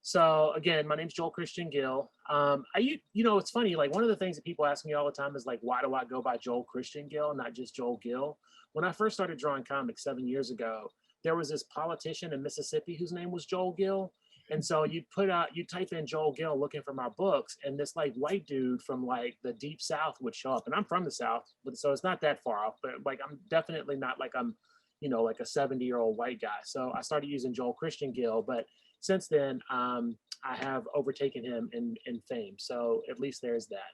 So again, my name's Joel Christian Gill. It's funny. Like one of the things that people ask me all the time is like, why do I go by Joel Christian Gill, not just Joel Gill? When I first started drawing comics 7 years ago, there was this politician in Mississippi whose name was Joel Gill. And so you type in Joel Gill looking for my books, and this like white dude from like the deep South would show up. And I'm from the South, but so it's not that far off. But like I'm definitely not like I'm, like a 70-year-old white guy. So I started using Joel Christian Gill, but since then, I have overtaken him in fame. So at least there's that.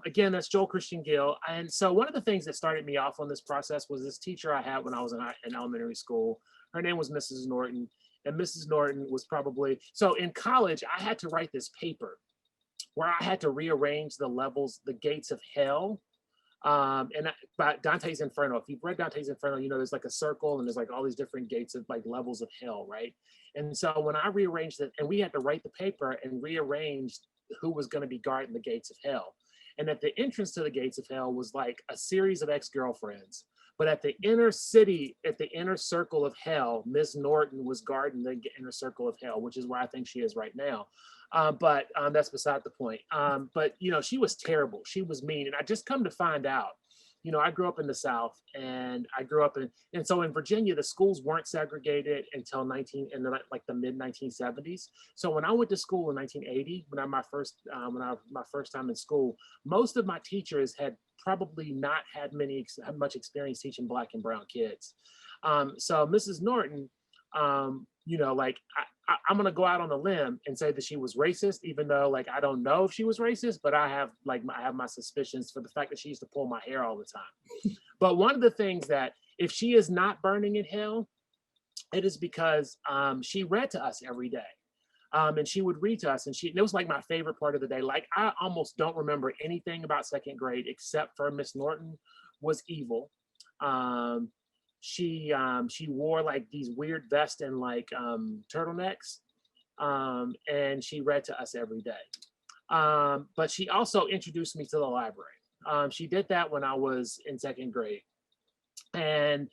Again, that's Joel Christian Gill. And so one of the things that started me off on this process was this teacher I had when I was in elementary school. Her name was Mrs. Norton. And Mrs. Norton was so in college, I had to write this paper where I had to rearrange the gates of hell. By Dante's Inferno. If you've read Dante's Inferno, there's like a circle and there's like all these different gates of like levels of hell, right? And so when I rearranged it, and we had to write the paper and rearrange who was going to be guarding the gates of hell. And at the entrance to the gates of hell was like a series of ex-girlfriends. But at the inner circle of hell, Miss Norton was guarding the inner circle of hell, which is where I think she is right now. But that's beside the point. But she was terrible. She was mean. And I just come to find out, I grew up in the South, and I grew up and so in Virginia, the schools weren't segregated until the mid 1970s. So when I went to school in 1980, my first time in school, most of my teachers had probably not had much experience teaching Black and brown kids. So Mrs. Norton, I'm gonna go out on a limb and say that she was racist, even though like I don't know if she was racist, but I have my suspicions for the fact that she used to pull my hair all the time. But one of the things that if she is not burning in hell, it is because she read to us every day. And she would read to us, and it was like my favorite part of the day. Like I almost don't remember anything about second grade except for Miss Norton was evil. She wore like these weird vests and like turtlenecks, and she read to us every day. But she also introduced me to the library. She did that when I was in second grade, and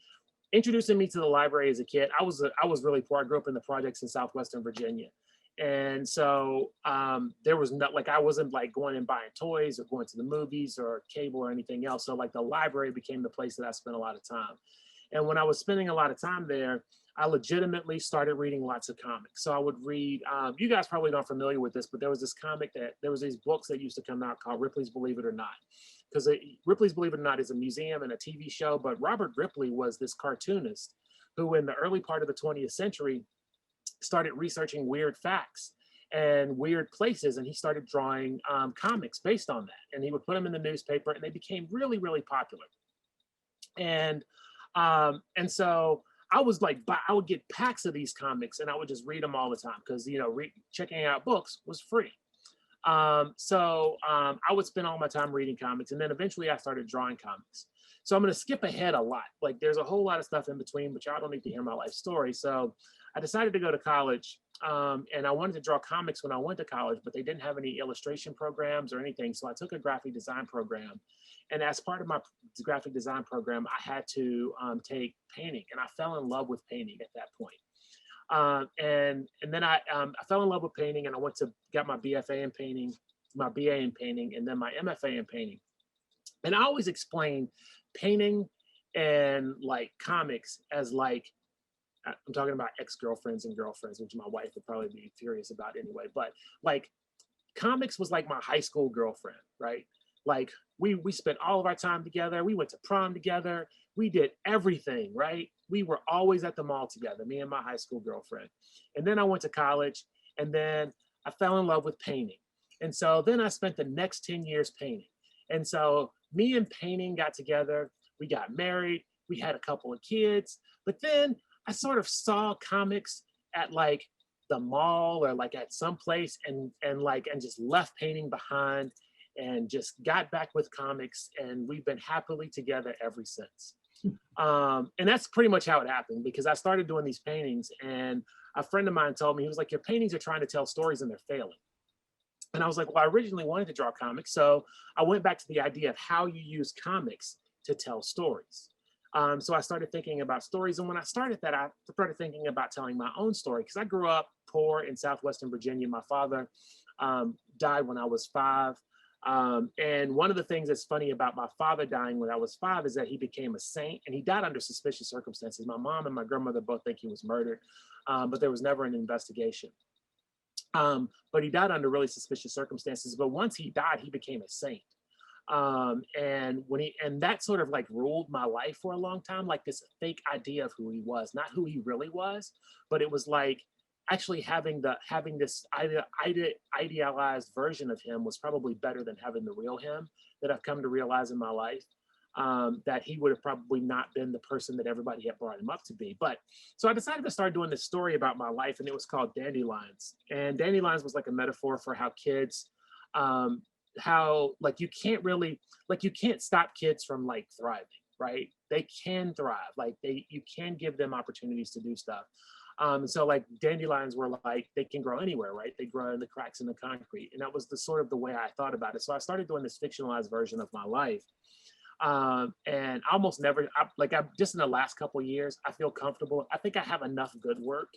introducing me to the library as a kid. I was really poor. I grew up in the projects in Southwestern Virginia. And so there was not like I wasn't like going and buying toys or going to the movies or cable or anything else. So like the library became the place that I spent a lot of time. And when I was spending a lot of time there, I legitimately started reading lots of comics. So I would read, you guys probably aren't familiar with this, but there was these books that used to come out called Ripley's Believe It or Not. Because Ripley's Believe It or Not is a museum and a TV show, but Robert Ripley was this cartoonist who in the early part of the 20th century started researching weird facts and weird places, and he started drawing comics based on that. And he would put them in the newspaper, and they became really, really popular. And so I would get packs of these comics, and I would just read them all the time because checking out books was free. I would spend all my time reading comics, and then eventually I started drawing comics. So I'm going to skip ahead a lot. Like there's a whole lot of stuff in between, but y'all don't need to hear my life story. So I decided to go to college, and I wanted to draw comics when I went to college, but they didn't have any illustration programs or anything. So I took a graphic design program. And as part of my graphic design program, I had to take painting, and I fell in love with painting at that point. And then I fell in love with painting, and I got my BFA in painting, my BA in painting, and then my MFA in painting. And I always explain painting and like comics as like, I'm talking about ex-girlfriends and girlfriends, which my wife would probably be furious about anyway. But like comics was like my high school girlfriend, right? Like we spent all of our time together. We went to prom together. We did everything, right? We were always at the mall together, me and my high school girlfriend. And then I went to college, and then I fell in love with painting. And so then I spent the next 10 years painting. And so me and painting got together. We got married. We had a couple of kids. But then I sort of saw comics at like the mall or like at some place and just left painting behind and just got back with comics, and we've been happily together ever since. And that's pretty much how it happened, because I started doing these paintings, and a friend of mine told me, he was like, your paintings are trying to tell stories and they're failing. And I was like, well, I originally wanted to draw comics. So I went back to the idea of how you use comics to tell stories. So I started thinking about stories. And when I started that, I started thinking about telling my own story because I grew up poor in Southwestern Virginia. My father died when I was 5. And one of the things that's funny about my father dying when I was 5 is that he became a saint and he died under suspicious circumstances. My mom and my grandmother both think he was murdered, but there was never an investigation. But he died under really suspicious circumstances. But once he died, he became a saint. And that sort of like ruled my life for a long time, like this fake idea of who he was, not who he really was, but it was like actually having this idealized version of him was probably better than having the real him that I've come to realize in my life. That he would have probably not been the person that everybody had brought him up to be. But so I decided to start doing this story about my life, and it was called Dandelions. And Dandelions was like a metaphor for how kids, how like you can't stop kids from like thriving, right? They can thrive, like you can give them opportunities to do stuff. So like dandelions were like, they can grow anywhere, right? They grow in the cracks in the concrete. And that was the sort of the way I thought about it. So I started doing this fictionalized version of my life. And I almost never, I just in the last couple of years, I feel comfortable. I think I have enough good work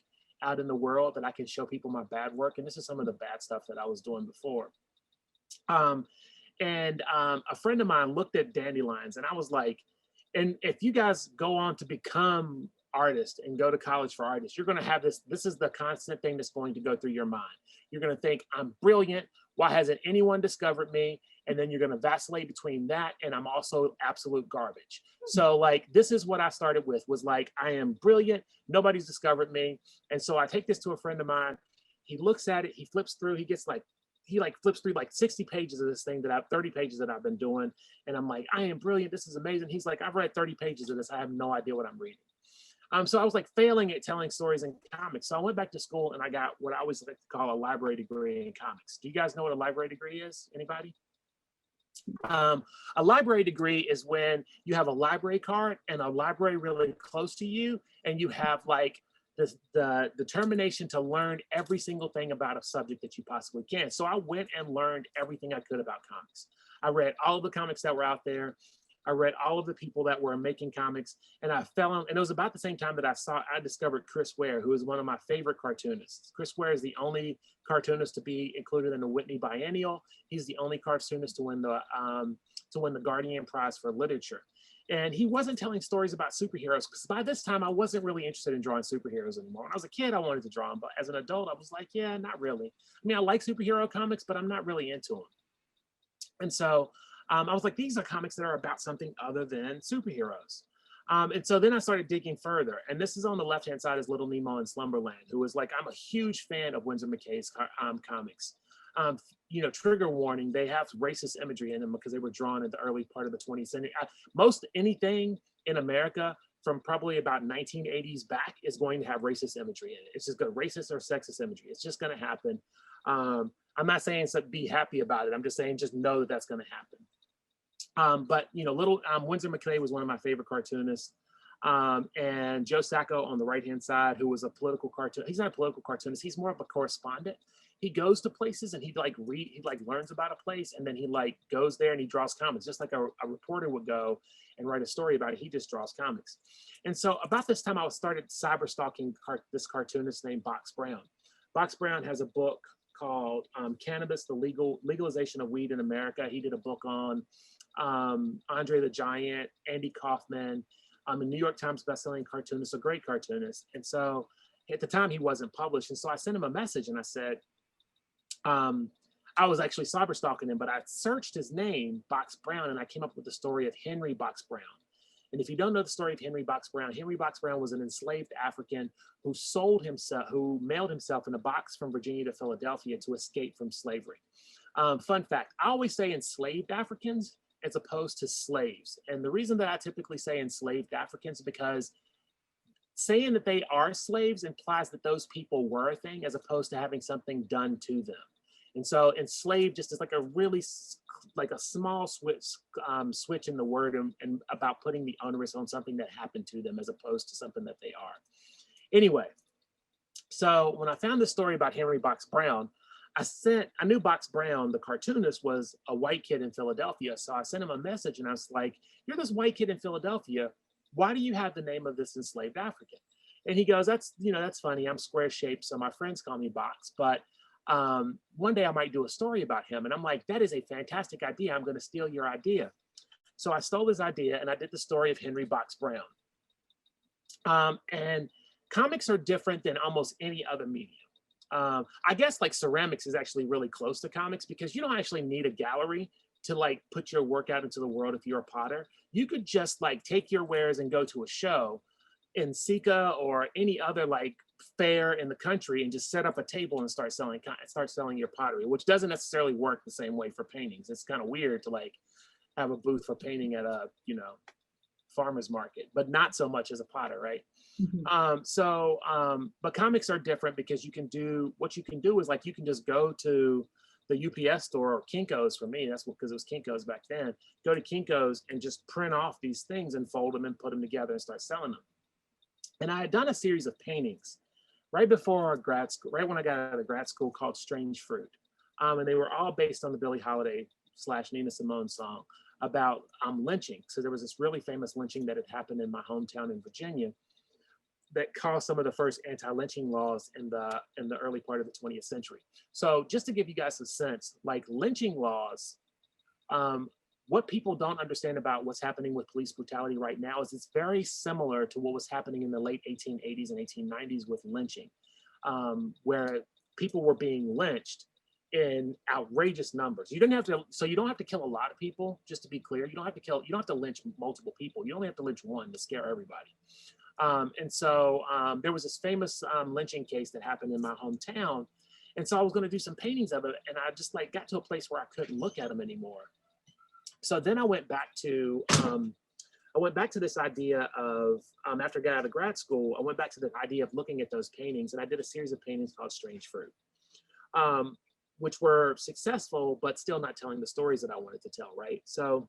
out in the world that I can show people my bad work. And this is some of the bad stuff that I was doing before. A friend of mine looked at dandelions and I was like, and if you guys go on to become artists and go to college for artists, you're going to have this is the constant thing that's going to go through your mind. You're going to think, I'm brilliant. Why hasn't anyone discovered me? And then you're going to vacillate between that and I'm also absolute garbage. So like, this is what I started with, was like, I am brilliant. Nobody's discovered me. And so I take this to a friend of mine. He looks at it, he flips through, he flips through like 60 pages of this thing 30 pages that I've been doing. And I'm like, I am brilliant. This is amazing. He's like, I've read 30 pages of this. I have no idea what I'm reading. So I was like failing at telling stories in comics. So I went back to school and I got what I always like to call a library degree in comics. Do you guys know what a library degree is? Anybody? A library degree is when you have a library card and a library really close to you, and you have like the determination to learn every single thing about a subject that you possibly can. So I went and learned everything I could about comics. I read all of the comics that were out there. I read all of the people that were making comics, and I fell on, and it was about the same time that I discovered Chris Ware, who is one of my favorite cartoonists. Chris Ware is the only cartoonist to be included in the Whitney Biennial. He's the only cartoonist to win the Guardian Prize for Literature. And he wasn't telling stories about superheroes, because by this time I wasn't really interested in drawing superheroes anymore. When I was a kid, I wanted to draw them, but as an adult, I was like, yeah, not really. I mean, I like superhero comics, but I'm not really into them. And so I was like, these are comics that are about something other than superheroes. And so then I started digging further. And this is on the left-hand side is Little Nemo in Slumberland, who is like, I'm a huge fan of Winsor McCay's comics. Trigger warning, they have racist imagery in them because they were drawn in the early part of the 20th century. Most anything in America from probably about 1980s back is going to have racist imagery in it. It's just racist or sexist imagery. It's just going to happen. I'm not saying so be happy about it. I'm just saying just know that that's going to happen. But Winsor McCay was one of my favorite cartoonists. And Joe Sacco on the right-hand side, who was a political cartoonist. He's not a political cartoonist. He's more of a correspondent. He goes to places and he learns about a place, and then he like goes there and he draws comics, just like a reporter would go and write a story about it. He just draws comics. And so about this time, I started cyber stalking this cartoonist named Box Brown. Box Brown has a book called Cannabis, the Legalization of Weed in America. He did a book on Andre the Giant, Andy Kaufman, a New York Times bestselling cartoonist, a great cartoonist. And so at the time he wasn't published. And so I sent him a message and I said, I was actually cyber stalking him, but I searched his name, Box Brown, and I came up with the story of Henry Box Brown. And if you don't know the story of Henry Box Brown was an enslaved African who mailed himself in a box from Virginia to Philadelphia to escape from slavery. Fun fact, I always say enslaved Africans as opposed to slaves. And the reason that I typically say enslaved Africans is because saying that they are slaves implies that those people were a thing as opposed to having something done to them. And so enslaved just is like a really like a small switch in the word and about putting the onus on something that happened to them as opposed to something that they are. Anyway, so when I found this story about Henry Box Brown, I knew Box Brown, the cartoonist, was a white kid in Philadelphia. So I sent him a message and I was like, you're this white kid in Philadelphia. why do you have the name of this enslaved African? And he goes, that's, that's funny. I'm square shaped, so my friends call me Box. But one day I might do a story about him. And I'm like, that is a fantastic idea. I'm going to steal your idea. So I stole his idea and I did the story of Henry Box Brown. And comics are different than almost any other medium. I guess like ceramics is actually really close to comics because you don't actually need a gallery to like put your work out into the world if you're a potter. You could just like take your wares and go to a show in Sika or any other like fair in the country and just set up a table and start selling your pottery, which doesn't necessarily work the same way for paintings. It's kind of weird to like have a booth for painting at a, farmer's market, but not so much as a potter, right? But comics are different because what you can do is like, you can just go to the UPS store or Kinko's for me, that's because it was Kinko's back then, go to Kinko's and just print off these things and fold them and put them together and start selling them. And I had done a series of paintings right before grad school, right when I got out of grad school, called Strange Fruit. And they were all based on the Billie Holiday / Nina Simone song about lynching. So there was this really famous lynching that had happened in my hometown in Virginia that caused some of the first anti-lynching laws in the early part of the 20th century. So just to give you guys a sense, like lynching laws, what people don't understand about what's happening with police brutality right now is it's very similar to what was happening in the late 1880s and 1890s with lynching, where people were being lynched in outrageous numbers. You don't have to kill a lot of people, just to be clear. You don't have to lynch multiple people. You only have to lynch one to scare everybody. There was this famous lynching case that happened in my hometown. And so I was going to do some paintings of it. And I just like got to a place where I couldn't look at them anymore. So then I went back to this idea of, after I got out of grad school, I went back to the idea of looking at those paintings, and I did a series of paintings called Strange Fruit, which were successful, but still not telling the stories that I wanted to tell, right? So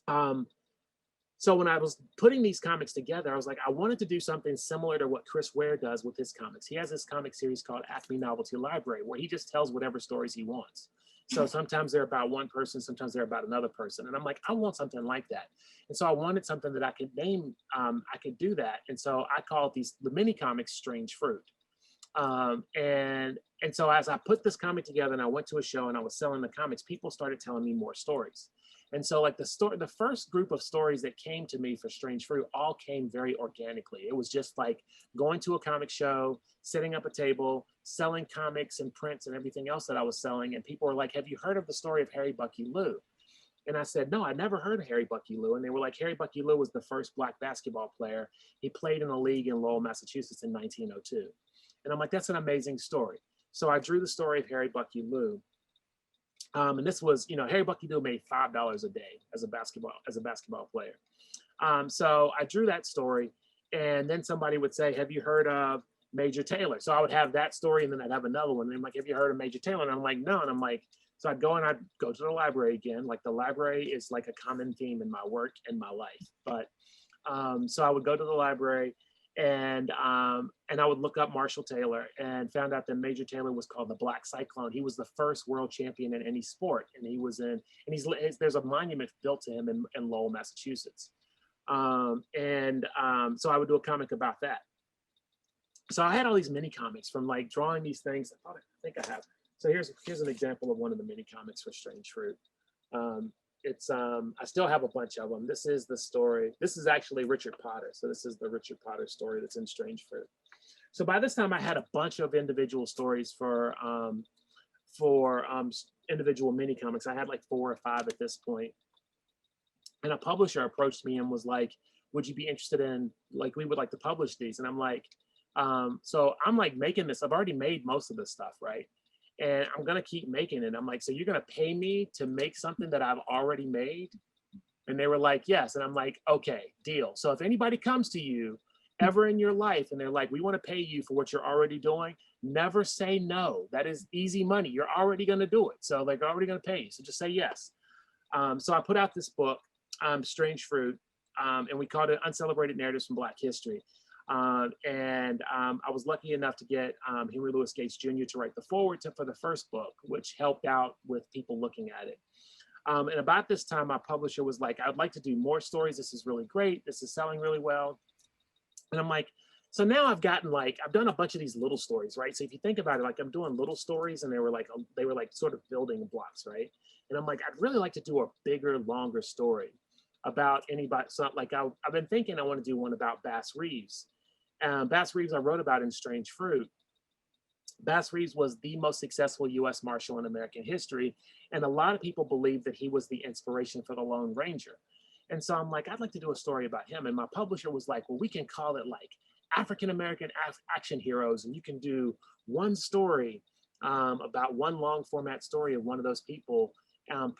when I was putting these comics together, I was like, I wanted to do something similar to what Chris Ware does with his comics. He has this comic series called Acme Novelty Library, where he just tells whatever stories he wants. So sometimes they're about one person, sometimes they're about another person. And I'm like, I want something like that. And so I wanted something that I could name, I could do that. And so I called the mini comics Strange Fruit. And so as I put this comic together and I went to a show and I was selling the comics, people started telling me more stories. And so like the first group of stories that came to me for Strange Fruit all came very organically. It was just like going to a comic show, setting up a table, selling comics and prints and everything else that I was selling. And people were like, have you heard of the story of Harry Bucky Lou? And I said, no, I never heard of Harry Bucky Lou. And they were like, Harry Bucky Lou was the first Black basketball player. He played in a league in Lowell, Massachusetts in 1902. And I'm like, that's an amazing story. So I drew the story of Harry Bucky Lou. And this was, Harry Bucky Lou made $5 a day as a basketball player. So I drew that story, and then somebody would say, have you heard of Major Taylor? So I would have that story, and then I'd have another one. And I'm like, have you heard of Major Taylor? And I'm like, no. And I'm like, so I'd go to the library again. Like the library is like a common theme in my work and my life. But so I would go to the library, and I would look up Marshall Taylor and found out that Major Taylor was called the Black Cyclone. He was the first world champion in any sport, and there's a monument built to him in Lowell, Massachusetts. So I would do a comic about that. So I had all these mini comics from like drawing these things. I think I have. So here's an example of one of the mini comics for Strange Fruit. I still have a bunch of them. This is the story. This is actually Richard Potter. So this is the Richard Potter story that's in Strange Fruit. So by this time I had a bunch of individual stories for individual mini comics. I had like 4 or 5 at this point. And a publisher approached me and was like, would you be interested in, like, we would like to publish these? And I'm like, so I'm like making this. I've already made most of this stuff, right? And I'm going to keep making it. I'm like, so you're going to pay me to make something that I've already made? And they were like, yes. And I'm like, okay, deal. So if anybody comes to you ever in your life and they're like, we want to pay you for what you're already doing, never say no. That is easy money. You're already going to do it. So they're already going to pay you. So just say yes. So I put out this book, Strange Fruit, and we called it Uncelebrated Narratives from Black History. I was lucky enough to get Henry Louis Gates Jr. to write the foreword for the first book, which helped out with people looking at it. And about this time, my publisher was like, I'd like to do more stories. This is really great. This is selling really well. And I'm like, so now I've gotten like, I've done a bunch of these little stories, right? So if you think about it, like I'm doing little stories and they were like sort of building blocks, right? And I'm like, I'd really like to do a bigger, longer story about anybody. So like I've been thinking I want to do one about Bass Reeves. Bass Reeves I wrote about in Strange Fruit. Bass Reeves was the most successful U.S. Marshal in American history. And a lot of people believe that he was the inspiration for the Lone Ranger. And so I'm like, I'd like to do a story about him. And my publisher was like, well, we can call it like African-American action heroes. And you can do one story about one long format story of one of those people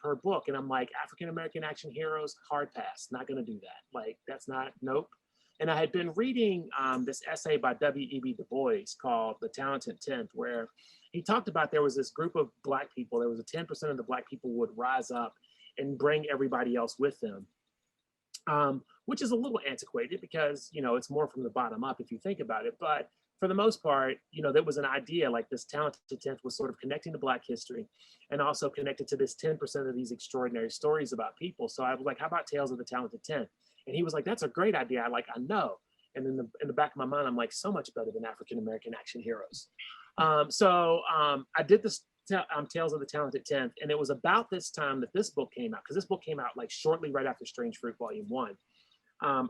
per book. And I'm like, African-American action heroes, hard pass, not going to do that. Like, that's not, nope. And I had been reading this essay by W.E.B. Du Bois called The Talented Tenth, where he talked about there was this group of Black people. There was a 10% of the Black people would rise up and bring everybody else with them, which is a little antiquated because, you know, it's more from the bottom up if you think about it. But for the most part, you know, there was an idea like this Talented Tenth was sort of connecting to Black history and also connected to this 10% of these extraordinary stories about people. So I was like, how about Tales of the Talented Tenth? And he was like, that's a great idea. I know. And in the back of my mind, I'm like, so much better than African-American action heroes. I did this Tales of the Talented Tenth. And it was about this time that this book came out, because this book came out like shortly right after Strange Fruit Volume 1. I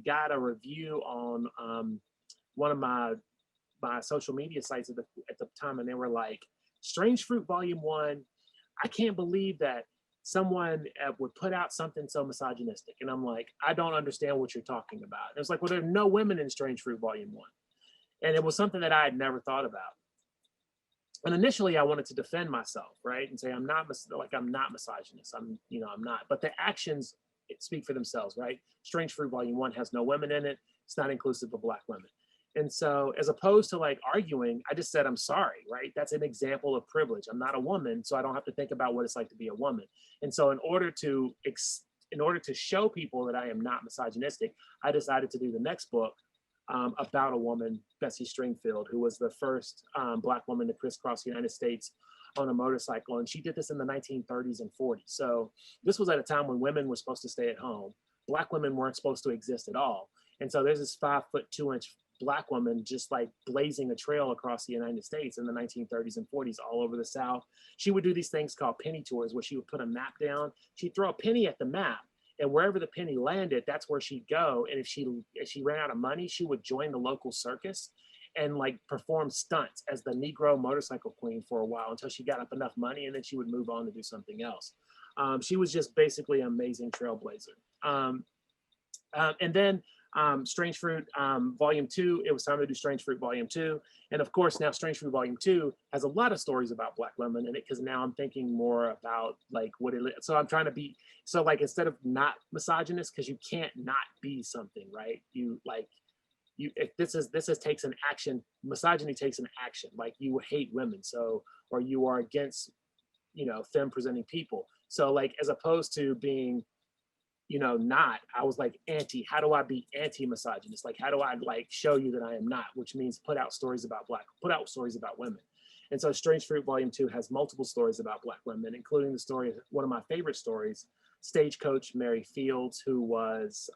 got a review on one of my social media sites at the time, and they were like, Strange Fruit Volume 1, I can't believe that someone would put out something so misogynistic. And I'm like, I don't understand what you're talking about. And it was like, well, there are no women in Strange Fruit Volume 1. And it was something that I had never thought about. And initially I wanted to defend myself, right? And say, I'm not misogynist. I'm not. But the actions speak for themselves, right? Strange Fruit Volume 1 has no women in it. It's not inclusive of Black women. And so as opposed to like arguing, I just said, I'm sorry, right? That's an example of privilege. I'm not a woman, so I don't have to think about what it's like to be a woman. And so in order to show people that I am not misogynistic, I decided to do the next book about a woman, Bessie Stringfield, who was the first Black woman to crisscross the United States on a motorcycle. And she did this in the 1930s and 40s. So this was at a time when women were supposed to stay at home. Black women weren't supposed to exist at all. And so there's this 5'2" Black woman just like blazing a trail across the United States in the 1930s and 40s all over the South. She would do these things called penny tours where she would put a map down. She'd throw a penny at the map, and wherever the penny landed, that's where she'd go. And if she ran out of money, she would join the local circus and like perform stunts as the Negro motorcycle queen for a while until she got up enough money, and then she would move on to do something else. She was just basically an amazing trailblazer. And then Strange Fruit Volume 2, it was time to do Strange Fruit Volume 2. And of course, now Strange Fruit Volume 2 has a lot of stories about Black women in it, because now I'm thinking more about like what it is. So I'm trying to be, so like instead of not misogynist, because you can't not be something, right? If this takes an action, misogyny takes an action, like you hate women, so, or you are against, femme presenting people. So like, as opposed to being, I was like how do I be anti-misogynist? Like, how do I like show you that I am not, which means put out stories about women. And so Strange Fruit Volume 2 has multiple stories about Black women, including the story, one of my favorite stories, Stagecoach Mary Fields, who was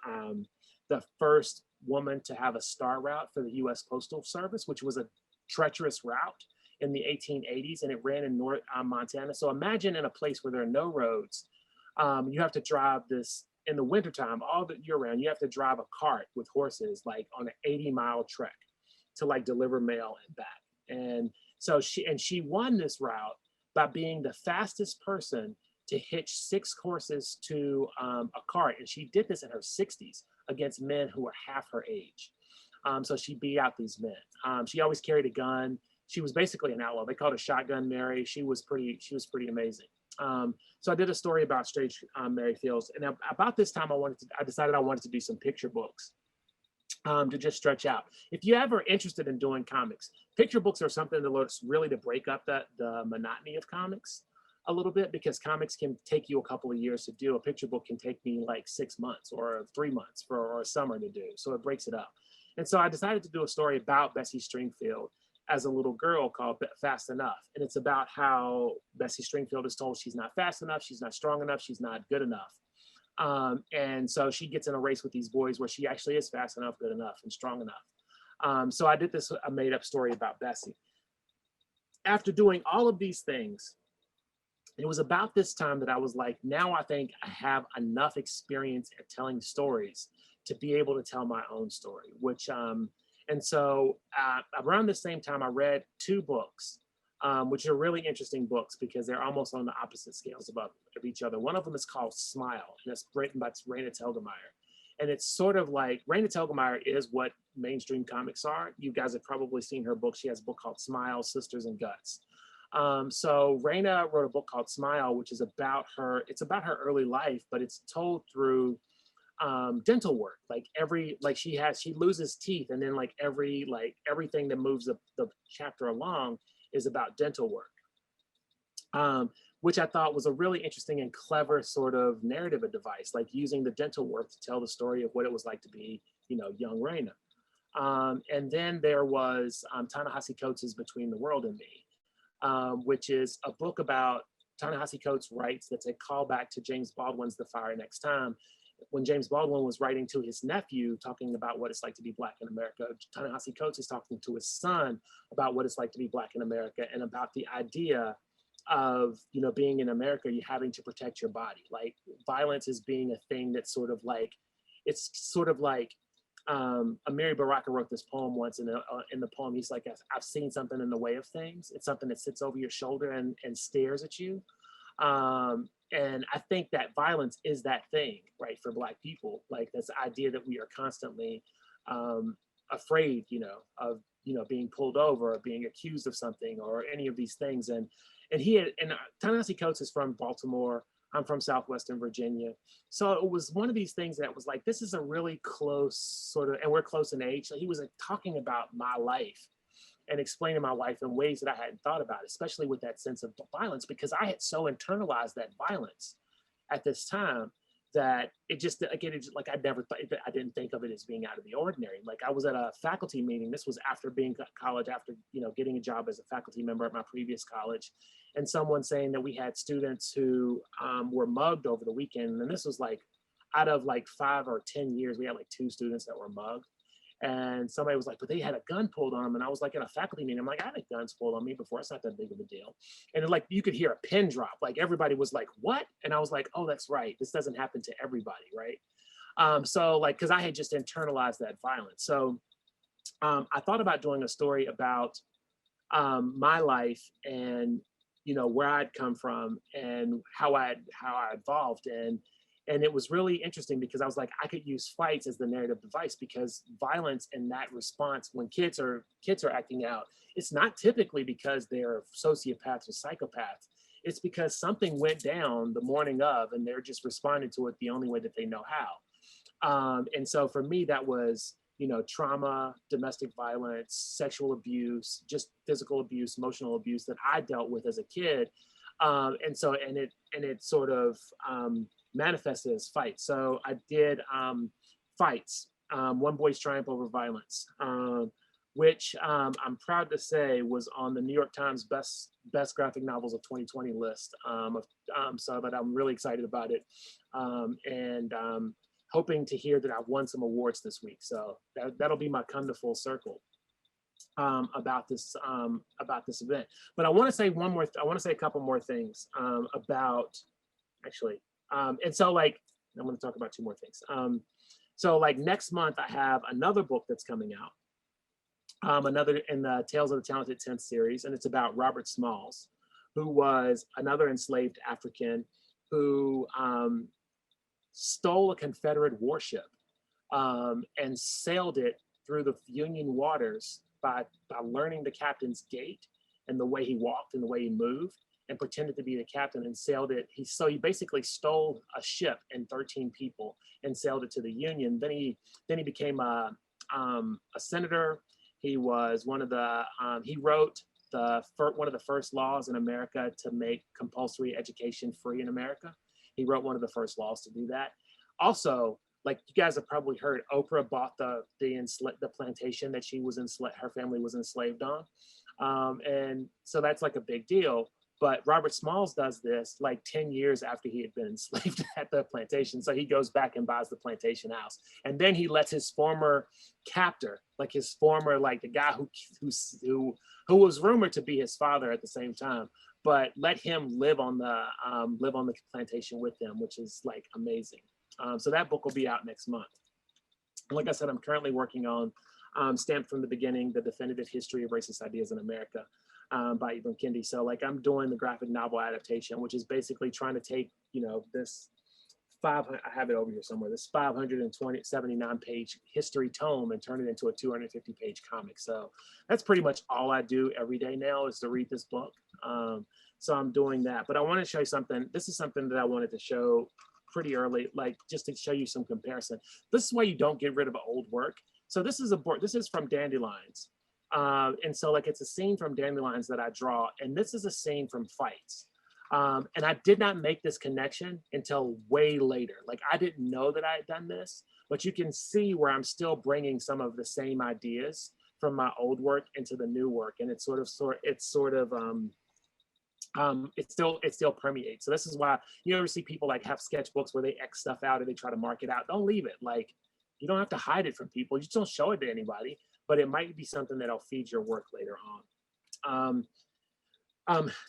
the first woman to have a star route for the U.S. Postal Service, which was a treacherous route in the 1880s, and it ran in North Montana. So imagine in a place where there are no roads, you have to drive this in the wintertime, all the year round, you have to drive a cart with horses like on an 80-mile trek to like deliver mail and back. And so she won this route by being the fastest person to hitch 6 horses to a cart. And she did this in her 60s against men who were half her age. So she beat out these men. She always carried a gun. She was basically an outlaw. They called her Shotgun Mary. She was pretty amazing. So I did a story about Strange Mary Fields, and about this time I decided I wanted to do some picture books to just stretch out. If you're ever interested in doing comics, picture books are something that looks really to break up the monotony of comics a little bit, because comics can take you a couple of years to do. A picture book can take me like 6 months or 3 months or a summer to do. So it breaks it up. And so I decided to do a story about Bessie Stringfield. as a little girl called Fast Enough. And it's about how Bessie Stringfield is told she's not fast enough, she's not strong enough, she's not good enough. And so she gets in a race with these boys where she actually is fast enough, good enough, and strong enough. So I did this, a made up story about Bessie. After doing all of these things, it was about this time that I was like, now I think I have enough experience at telling stories to be able to tell my own story, which, and so around the same time, I read two books, which are really interesting books because they're almost on the opposite scales of each other. One of them is called Smile, and it's written by Raina Telgemeier. And it's sort of like, Raina Telgemeier is what mainstream comics are. You guys have probably seen her book. She has a book called Smile, Sisters and Guts. So Raina wrote a book called Smile, which is about her, it's about her early life, but it's told through dental work. Like she loses teeth, and then everything that moves the chapter along is about dental work. Which I thought was a really interesting and clever sort of narrative device, like using the dental work to tell the story of what it was like to be, young Raina. And then there was Ta-Nehisi Coates' Between the World and Me, which is a book about Ta-Nehisi Coates writes that's a callback to James Baldwin's The Fire Next Time. When James Baldwin was writing to his nephew, talking about what it's like to be Black in America, Ta-Nehisi Coates is talking to his son about what it's like to be Black in America and about the idea of, being in America, you having to protect your body. Like violence is being a thing that's sort of like, it's sort of like, Amiri Baraka wrote this poem once, in the poem, he's like, I've seen something in the way of things. It's something that sits over your shoulder and stares at you. And I think that violence is that thing, right, for Black people. Like this idea that we are constantly afraid, of, being pulled over or being accused of something or any of these things. And Ta-Nehisi Coates is from Baltimore. I'm from Southwestern Virginia. So it was one of these things that was like, this is a really close sort of, and we're close in age. So he was talking about my life and explaining my life in ways that I hadn't thought about, especially with that sense of violence, because I had so internalized that violence at this time that it just, again, it's like I didn't think of it as being out of the ordinary. Like I was at a faculty meeting. This was after being at college, after, getting a job as a faculty member at my previous college, and someone saying that we had students who were mugged over the weekend. And this was like, out of like 5 or 10 years, we had like 2 students that were mugged. And somebody was like, but they had a gun pulled on them. And I was like, in a faculty meeting, I'm like, I had guns pulled on me before. It's not that big of a deal. And like, you could hear a pin drop. Like everybody was like, what? And I was like, oh, that's right. This doesn't happen to everybody, right? So like, cause I had just internalized that violence. So I thought about doing a story about my life and, where I'd come from and how I evolved. And it was really interesting because I was like, I could use fights as the narrative device, because violence in that response, when kids are acting out, it's not typically because they're sociopaths or psychopaths. It's because something went down the morning of, and they're just responding to it the only way that they know how. And so for me, that was, trauma, domestic violence, sexual abuse, just physical abuse, emotional abuse that I dealt with as a kid. And it sort of, manifested as fights. So I did Fights, One Boy's Triumph Over Violence, which I'm proud to say was on the New York Times best graphic novels of 2020 list. So that I'm really excited about it, and hoping to hear that I've won some awards this week. So that'll be my come to full circle about this event. But I want to say a couple more things about actually. And so like, I'm going to talk about 2 more things. So like next month, I have another book that's coming out, another in the Tales of the Talented 10th series. And it's about Robert Smalls, who was another enslaved African who stole a Confederate warship and sailed it through the Union waters by learning the captain's gait and the way he walked and the way he moved, and pretended to be the captain and sailed it. He basically stole a ship and 13 people and sailed it to the Union. Then he became a senator. He was he wrote one of the first laws in America to make compulsory education free in America. He wrote one of the first laws to do that. Also, like you guys have probably heard, Oprah bought the plantation that her family was enslaved on. And so that's like a big deal. But Robert Smalls does this like 10 years after he had been enslaved at the plantation. So he goes back and buys the plantation house. And then he lets his former captor, like the guy who was rumored to be his father at the same time, but let him live on the plantation with them, which is like amazing. So that book will be out next month. Like I said, I'm currently working on Stamped from the Beginning, The Definitive History of Racist Ideas in America, by Ibram Kendi. So like I'm doing the graphic novel adaptation, which is basically trying to take, this I have it over here somewhere, this 79 page history tome and turn it into a 250 page comic. So that's pretty much all I do every day now is to read this book. So I'm doing that, but I want to show you something. This is something that I wanted to show pretty early, like just to show you some comparison. This is why you don't get rid of old work. So this is from Dandelions. And so like it's a scene from Dandelions that I draw, and this is a scene from Fights. And I did not make this connection until way later. Like I didn't know that I had done this, but you can see where I'm still bringing some of the same ideas from my old work into the new work, and it still permeates. So this is why you ever see people like have sketchbooks where they X stuff out or they try to mark it out. Don't leave it. Like you don't have to hide it from people. You just don't show it to anybody, but it might be something that'll feed your work later on.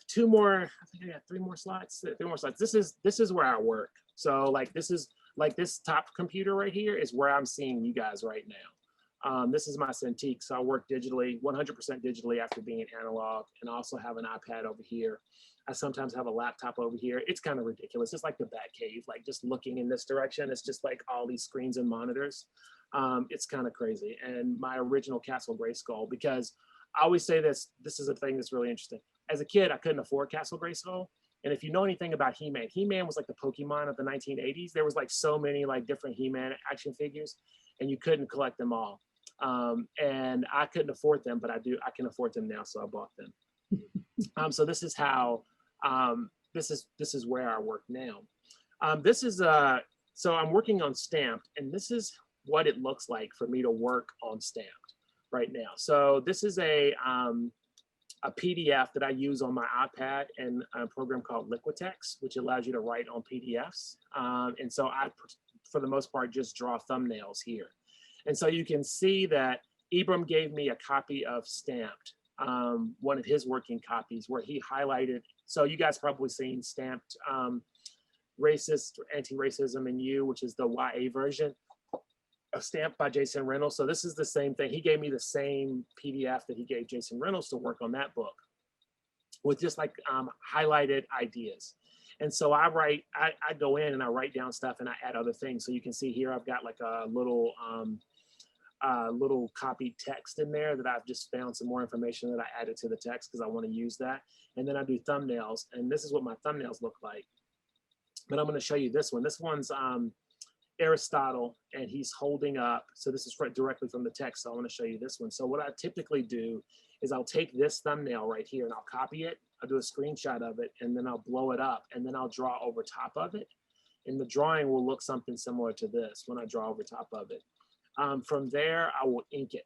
Two more, I think I got three more slides. This is where I work. So like this top computer right here is where I'm seeing you guys right now. This is my Cintiq. So I work digitally, 100% digitally after being analog, and I also have an iPad over here. I sometimes have a laptop over here. It's kind of ridiculous. It's like the Batcave, like just looking in this direction. It's just like all these screens and monitors. It's kind of crazy. And my original Castle Grayskull, because I always say this is a thing that's really interesting. As a kid, I couldn't afford Castle Grayskull. And if you know anything about He-Man, He-Man was like the Pokemon of the 1980s. There was like so many like different He-Man action figures, and you couldn't collect them all. And I couldn't afford them, but I can afford them now, so I bought them. So this is how, this is where I work now. So I'm working on Stamped, and this is what it looks like for me to work on Stamped right now. So this is a PDF that I use on my iPad and a program called Liquitex, which allows you to write on PDFs. And so I, for the most part, just draw thumbnails here. And so you can see that Ibram gave me a copy of Stamped, one of his working copies, where he highlighted. So you guys probably seen Stamped Racist, Anti-Racism in You, which is the YA version of Stamped by Jason Reynolds. So this is the same thing. He gave me the same PDF that he gave Jason Reynolds to work on that book, with just like highlighted ideas. And so I go in and I write down stuff and I add other things. So you can see here, I've got like a little copied text in there that I've just found some more information that I added to the text because I want to use that. And then I do thumbnails, and this is what my thumbnails look like. But I'm going to show you this one. This one's Aristotle, and he's holding up. So this is directly from the text. So I want to show you this one. So what I typically do is I'll take this thumbnail right here and I'll copy it. I'll do a screenshot of it, and then I'll blow it up, and then I'll draw over top of it. And the drawing will look something similar to this when I draw over top of it. From there, I will ink it.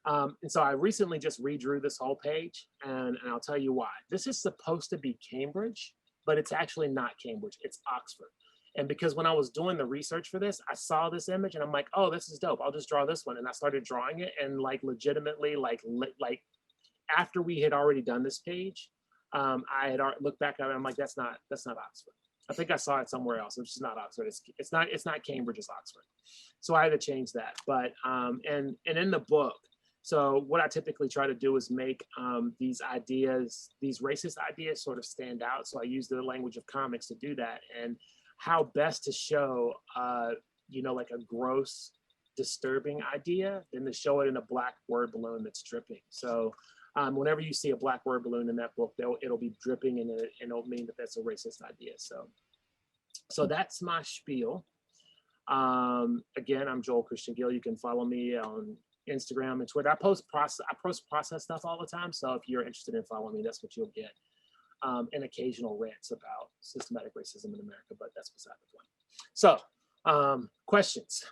And so I recently just redrew this whole page, and I'll tell you why. This is supposed to be Cambridge, but it's actually not Cambridge, it's Oxford. And because when I was doing the research for this, I saw this image and I'm like, oh, this is dope. I'll just draw this one. And I started drawing it, and like legitimately, like after we had already done this page, I had looked back at it and I'm like, that's not Oxford. I think I saw it somewhere else. It's just not Oxford. It's not Cambridge, it's Oxford. So I had to change that. But and in the book, so what I typically try to do is make these ideas, these racist ideas, sort of stand out. So I use the language of comics to do that, and how best to show, like a gross, disturbing idea, than to show it in a black word balloon that's dripping. So whenever you see a black word balloon in that book, it'll be dripping, and it'll mean that that's a racist idea. So that's my spiel. Again, I'm Joel Christian Gill. You can follow me on Instagram and Twitter. I post process stuff all the time. So if you're interested in following me, that's what you'll get. And occasional rants about systematic racism in America, but that's beside the point. So Questions?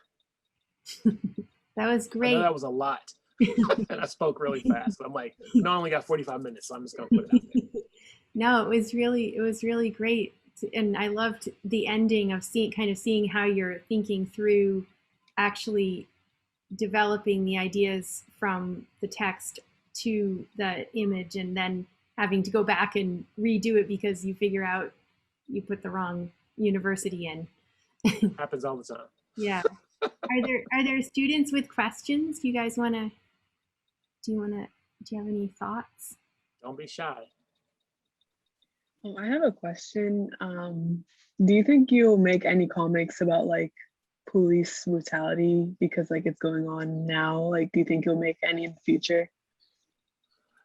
That was I know that great. was a lot. And I spoke really fast. I'm like, no, I only got 45 minutes, so I'm just gonna put it out there. No, it was really great. And I loved the ending of seeing how you're thinking through actually developing the ideas from the text to the image and then having to go back and redo it because you figure out you put the wrong university in. Happens all the time. Yeah. Are there students with questions? Do you wanna do you have any thoughts? Don't be shy. Oh, I have a question. Do you think you'll make any comics about like police brutality because like it's going on now? Like, do you think you'll make any in the future?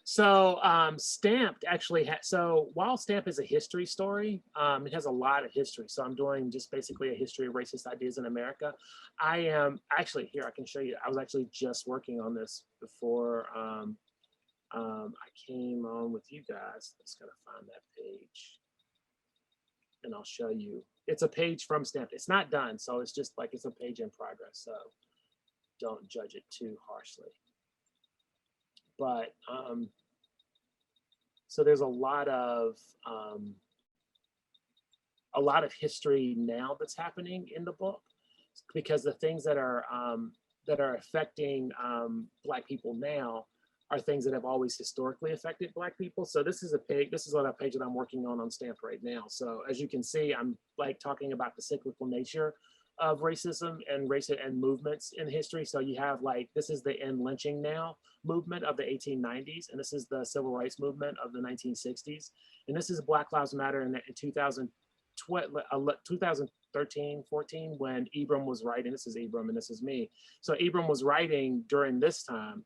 So Stamped actually so while Stamp is a history story, it has a lot of history. So I'm doing just basically a history of racist ideas in America. I am actually here, I can show you. I was actually just working on this before I came on with you guys. Just gotta find that page and I'll show you. It's a page from Stamped. It's not done, so it's just like it's a page in progress. So don't judge it too harshly. But so there's a lot of history now that's happening in the book because the things that are affecting Black people now are things that have always historically affected Black people. So this is a page. This is on a page that I'm working on Stamp right now. So as you can see, I'm like talking about the cyclical nature of racism and movements in history. So you have like, this is the end lynching now movement of the 1890s, and this is the civil rights movement of the 1960s, and this is Black Lives Matter in 2013, 14, when Ibram was writing. This is Ibram and this is me. So Ibram was writing during this time,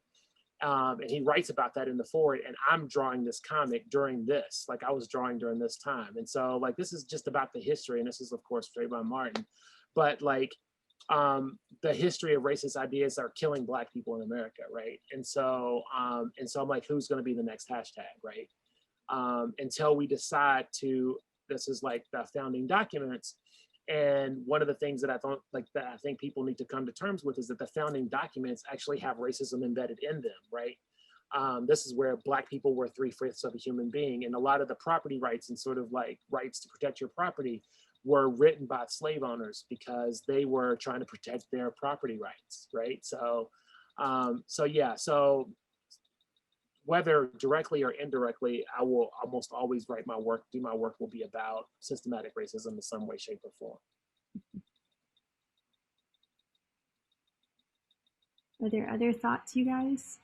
and he writes about that in the forward, and I'm drawing this comic during this, like I was drawing during this time. And so like, this is just about the history, and this is of course Trayvon Martin, but like the history of racist ideas are killing Black people in America, right? And so I'm like, who's going to be the next hashtag, right? Until we decide to, this is like the founding documents. And one of the things that I think people need to come to terms with is that the founding documents actually have racism embedded in them, right? This is where Black people were 3/5 of a human being, and a lot of the property rights and sort of like rights to protect your property were written by slave owners because they were trying to protect their property rights, right? So, so whether directly or indirectly, I will almost always write my work, do my work will be about systematic racism in some way, shape, or form. Are there other thoughts, you guys?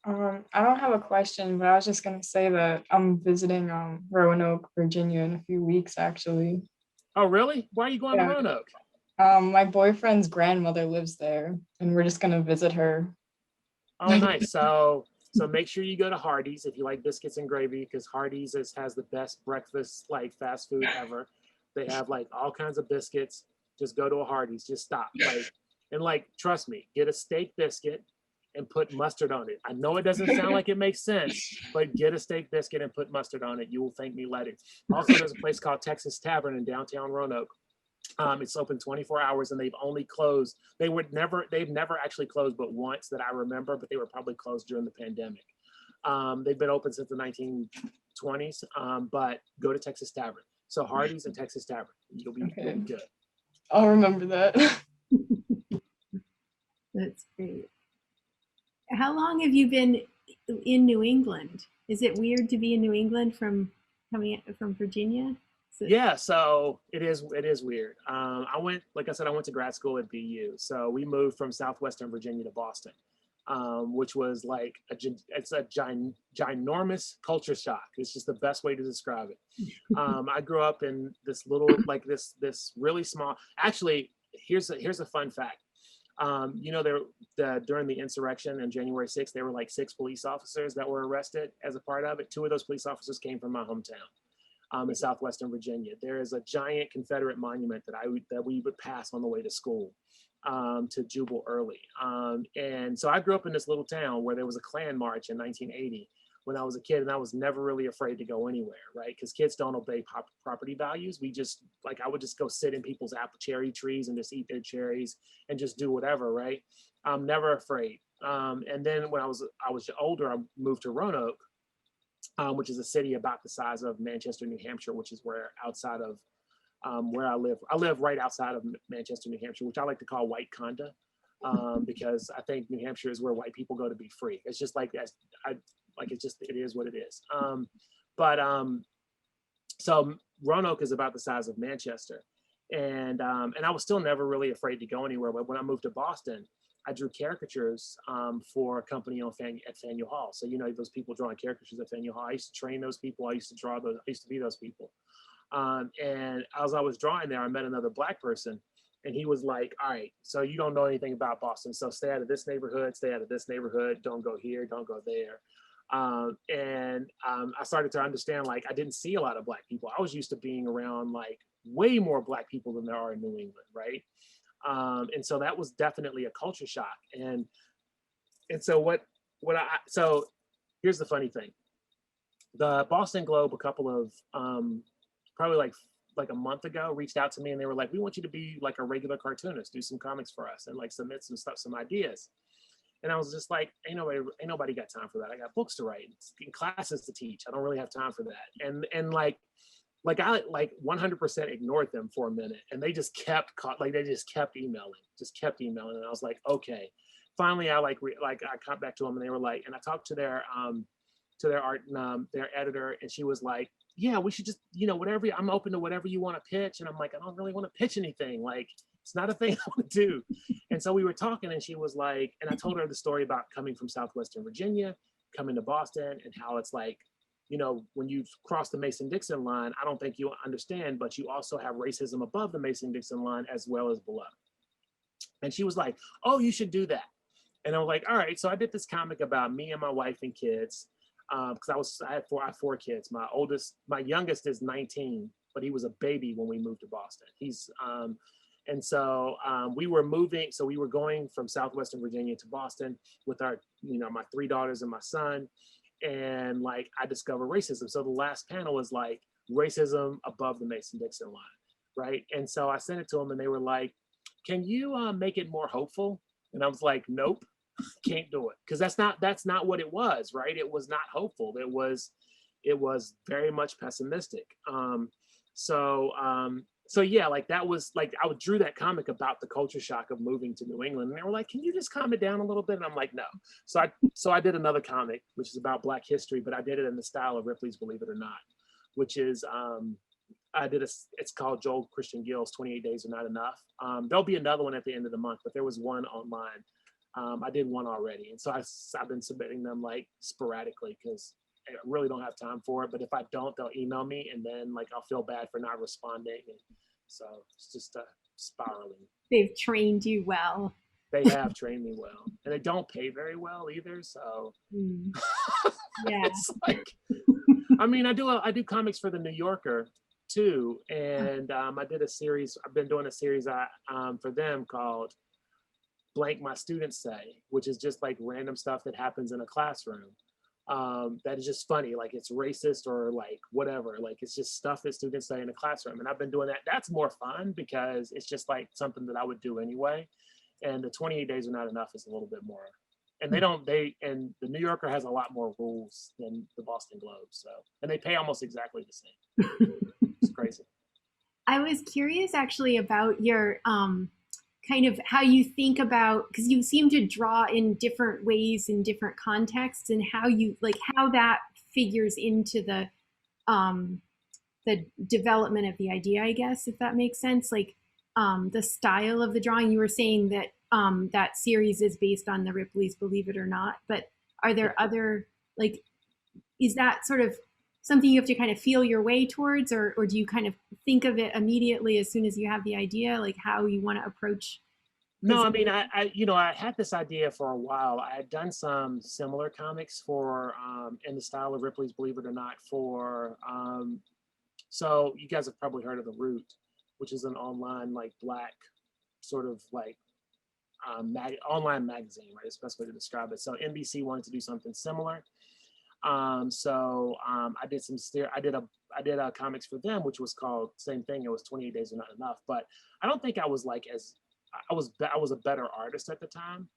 I don't have a question, but I was just gonna say that I'm visiting Roanoke, Virginia in a few weeks actually. Oh, really? Why are you going to Yeah. Roanoke? My boyfriend's grandmother lives there, and we're just gonna visit her. Oh, nice. So make sure you go to Hardee's if you like biscuits and gravy, because Hardee's has the best breakfast, like fast food ever. They have like all kinds of biscuits. Just go to a Hardee's. Just stop. Like, and like, trust me, get a steak biscuit and put mustard on it. I know it doesn't sound like it makes sense, but get a steak biscuit and put mustard on it. You will thank me later. Also, there's a place called Texas Tavern in downtown Roanoke. It's open 24 hours, and they've only closed. They've never actually closed but once that I remember, but they were probably closed during the pandemic. They've been open since the 1920s, but go to Texas Tavern. So Hardee's and Texas Tavern, you'll be good. I'll remember that. That's great. How long have you been in New England? Is it weird to be in New England from coming from Virginia? Yeah, so it is weird. I went to grad school at BU. So we moved from Southwestern Virginia to Boston, which was like it's a ginormous culture shock. It's just the best way to describe it. I grew up in this little, like this really small, actually, here's a fun fact. During the insurrection on January 6th, there were like 6 police officers that were arrested as a part of it. 2 of those police officers came from my hometown. In Southwestern Virginia. There is a giant Confederate monument that we would pass on the way to school to Jubal Early. And so I grew up in this little town where there was a Klan march in 1980. when I was a kid, and I was never really afraid to go anywhere, right? Because kids don't obey property values. We just like, I would just go sit in people's apple cherry trees and just eat their cherries and just do whatever, right? I'm never afraid. And then when I was older, I moved to Roanoke, which is a city about the size of Manchester, New Hampshire, which is where outside of where I live. I live right outside of Manchester, New Hampshire, which I like to call White Conda, because I think New Hampshire is where white people go to be free. It's just like that. It is what it is. So Roanoke is about the size of Manchester, and I was still never really afraid to go anywhere. But when I moved to Boston, I drew caricatures for a company at Faneuil Hall. So, you know, those people drawing caricatures at Faneuil Hall. I used to train those people. I used to draw those. I used to be those people. And as I was drawing there, I met another Black person, and he was like, all right, so you don't know anything about Boston. So stay out of this neighborhood, stay out of this neighborhood. Don't go here, don't go there. I started to understand, like, I didn't see a lot of Black people. I was used to being around like way more Black people than there are in New England, right? And so that was definitely a culture shock. And so so here's the funny thing. The Boston Globe, a couple of probably like a month ago, reached out to me, and they were like, we want you to be like a regular cartoonist, do some comics for us, and like submit some stuff, some ideas. And I was just like, ain't nobody got time for that. I got books to write and classes to teach. I don't really have time for that. And like I 100% ignored them for a minute, and they just kept emailing. And I was like, okay. Finally, I got back to them, and they were like, and I talked to their art, their editor, and she was like, yeah, we should just, you know, whatever, I'm open to whatever you want to pitch. And I'm like, I don't really want to pitch anything. Like, it's not a thing I want to do. And so we were talking, and she was like, and I told her the story about coming from Southwestern Virginia, coming to Boston, and how it's like, you know, when you cross the Mason-Dixon line, I don't think you understand, but you also have racism above the Mason-Dixon line as well as below. And she was like, oh, you should do that. And I was like, all right. So I did this comic about me and my wife and kids. Because I had four kids. My youngest is 19, but he was a baby when we moved to Boston. And so we were moving. So we were going from Southwestern Virginia to Boston with our, you know, my 3 daughters and my son. And like, I discovered racism. So the last panel is like racism above the Mason-Dixon line, right? And so I sent it to them, and they were like, can you make it more hopeful? And I was like, nope. Can't do it, because that's not what it was, right? It was not hopeful. It was very much pessimistic. So yeah, like that was like, I drew that comic about the culture shock of moving to New England, and they were like, can you just calm it down a little bit? And I'm like, no. So I did another comic which is about Black history, but I did it in the style of Ripley's Believe It or Not, which is it's called Joel Christian Gill's 28 Days Are Not Enough. There'll be another one at the end of the month, but there was one online. I did one already, and so I've been submitting them like sporadically, because I really don't have time for it. But if I don't, they'll email me, and then like I'll feel bad for not responding, and so it's just spiraling. They've trained you well. They have trained me well, and they don't pay very well either. So yeah, it's like, I mean, I do comics for the New Yorker too, and I did a series. I've been doing a series for them called Blank My Students Say, which is just like random stuff that happens in a classroom that is just funny, like it's racist or like whatever, like it's just stuff that students say in a classroom. And I've been doing that. That's more fun because it's just like something that I would do anyway. And the 28 Days Are Not Enough is a little bit more, and and the New Yorker has a lot more rules than the Boston Globe, so, and they pay almost exactly the same. It's crazy. I was curious actually about your kind of how you think about, because you seem to draw in different ways in different contexts, and how that figures into the development of the idea, I guess, if that makes sense. Like the style of the drawing. You were saying that that series is based on the Ripley's Believe It or Not, but are there other, like, is that sort of something you have to kind of feel your way towards, or do you kind of think of it immediately as soon as you have the idea, like how you want to approach? No, I mean, I had this idea for a while. I had done some similar comics for in the style of Ripley's Believe It or Not for so you guys have probably heard of The Root, which is an online like Black sort of like online magazine, right? It's the best way to describe it. So NBC wanted to do something similar. I did I did comics for them, which was called same thing. It was 28 Days Are Not Enough. But I don't think I was like I was a better artist at the time.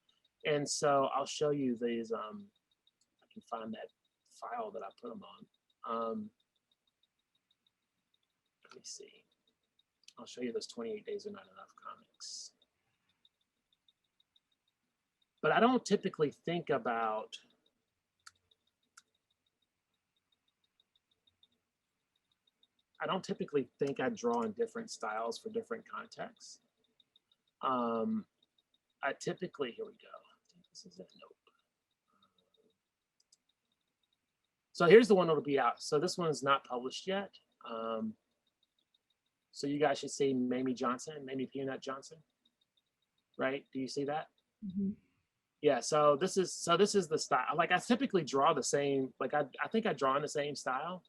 And so I'll show you these. I can find that file that I put them on. Let me see. I'll show you those 28 Days Are Not Enough comics. But I don't typically think about I draw in different styles for different contexts. I typically, here we go. This is it. Nope. So here's the one that'll be out. So this one is not published yet. So you guys should see Mamie Peanut Johnson, right? Do you see that? Mm-hmm. Yeah. So this is the style. Like I typically draw the same. Like I think I draw in the same style,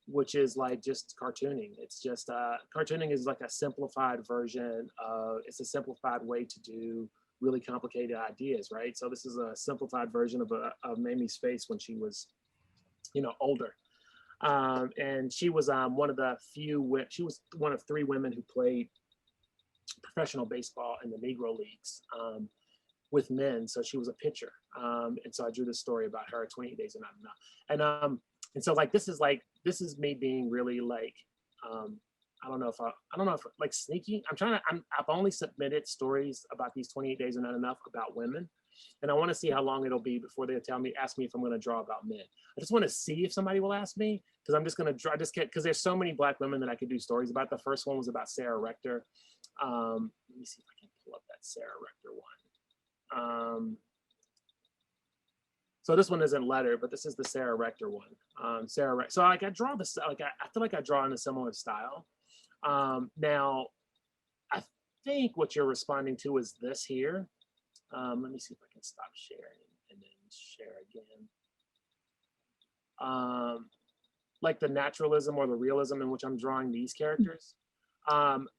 which is like just cartooning. It's just cartooning is like a simplified version of. It's a simplified way to do really complicated ideas, right? So this is a simplified version of Mamie's face when she was, older. And she was one of the few. She was one of 3 women who played professional baseball in the Negro Leagues with men. So she was a pitcher, and so I drew this story about her. 28 Days Are Not Enough, and so like this is me being really like I don't know if like sneaky. I've only submitted stories about these 28 Days Are Not Enough about women. And I want to see how long it'll be before they ask me if I'm going to draw about men. I just want to see if somebody will ask me, because I'm just going to draw, because there's so many Black women that I could do stories about. The first one was about Sarah Rector. Let me see if I can pull up that Sarah Rector one. So this one isn't lettered, but this is the Sarah Rector one. So like I draw this, like I feel like I draw in a similar style. Now, I think what you're responding to is this here. Let me see if I can stop sharing and then share again. Like the naturalism or the realism in which I'm drawing these characters. And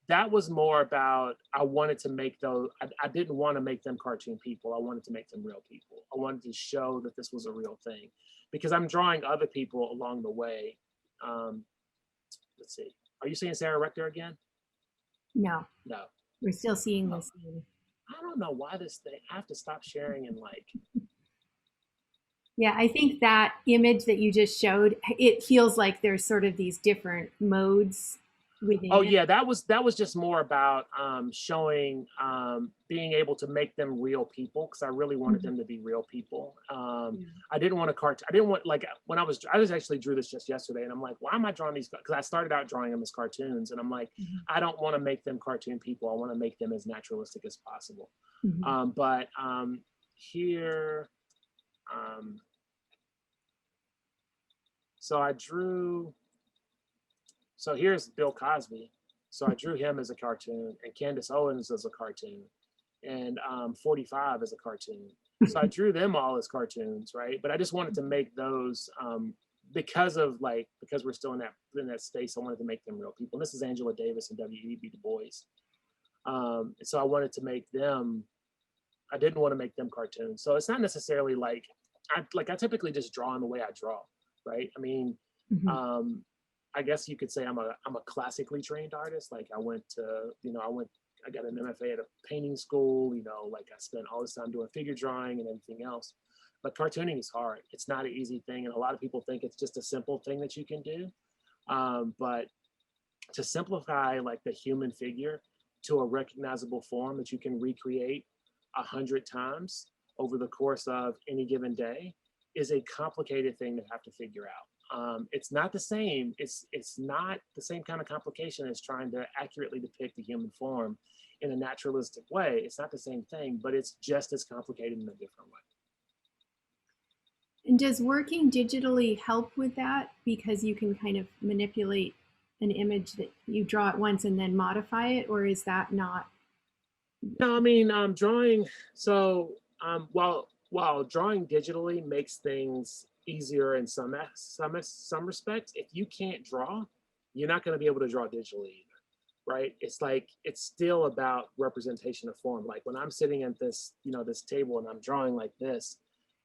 that was more about, I wanted to make those, I didn't want to make them cartoon people. I wanted to make them real people. I wanted to show that this was a real thing, because I'm drawing other people along the way. Let's see. Are you seeing Sarah Rector again? No. No. We're still seeing this. I don't know why this thing, I have to stop sharing and like. Yeah, I think that image that you just showed, it feels like there's sort of these different modes within it. Yeah, that was just more about showing, being able to make them real people, because I really wanted them to be real people. I didn't want I didn't want, like, when I actually drew this just yesterday, and I'm like, why am I drawing these? Because I started out drawing them as cartoons, and I'm like, I don't want to make them cartoon people. I want to make them as naturalistic as possible. But here, so I drew. So here's Bill Cosby. So I drew him as a cartoon, and Candace Owens as a cartoon, and 45 as a cartoon. So I drew them all as cartoons, right? But I just wanted to make those because we're still in that space. I wanted to make them real people. And this is Angela Davis and W.E.B. Du Bois. So I wanted to make them. I didn't want to make them cartoons. So it's not necessarily like I typically just draw in the way I draw, right? I mean. I guess you could say I'm a classically trained artist. Like I got an MFA at a painting school, like I spent all this time doing figure drawing and everything else. But cartooning is hard. It's not an easy thing. And a lot of people think it's just a simple thing that you can do. But to simplify like the human figure to a recognizable form that you can recreate 100 times over the course of any given day is a complicated thing to have to figure out. It's not the same. It's not the same kind of complication as trying to accurately depict the human form in a naturalistic way. It's not the same thing, but it's just as complicated in a different way. And does working digitally help with that? Because you can kind of manipulate an image that you draw at once and then modify it, or is that not? No, I mean, drawing. So while drawing digitally makes things easier in some respects, if you can't draw, you're not going to be able to draw digitally either, right? It's still about representation of form. Like when I'm sitting at this, this table and I'm drawing like this,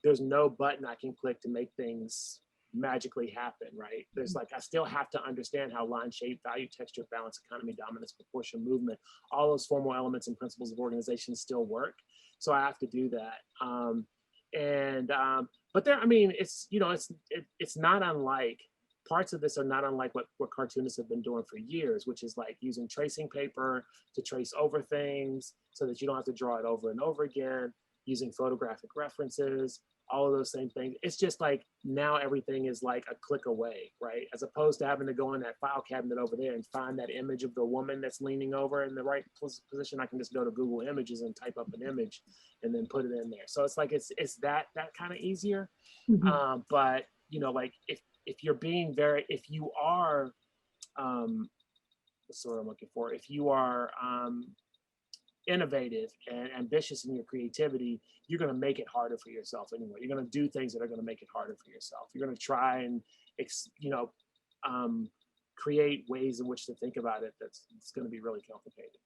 there's no button I can click to make things magically happen, right? There's like, I still have to understand how line, shape, value, texture, balance, economy, dominance, proportion, movement, all those formal elements and principles of organization still work. So I have to do that. But there, I mean, it's, you know, it's not unlike, parts of this are not unlike what cartoonists have been doing for years, which is like using tracing paper to trace over things so that you don't have to draw it over and over again, using photographic references, all of those same things. It's just like now everything is like a click away, right? As opposed to having to go in that file cabinet over there and find that image of the woman that's leaning over in the right position. I can just go to Google Images and type up an image and then put it in there. So it's like it's that kind of easier. But you know, like if you're being very, if you are, what's the word I'm looking for? If you are innovative and ambitious in your creativity, you're going to make it harder for yourself anyway. You're going to do things that are going to make it harder for yourself. You're going to try and, you know, create ways in which to think about it. It's going to be really complicated.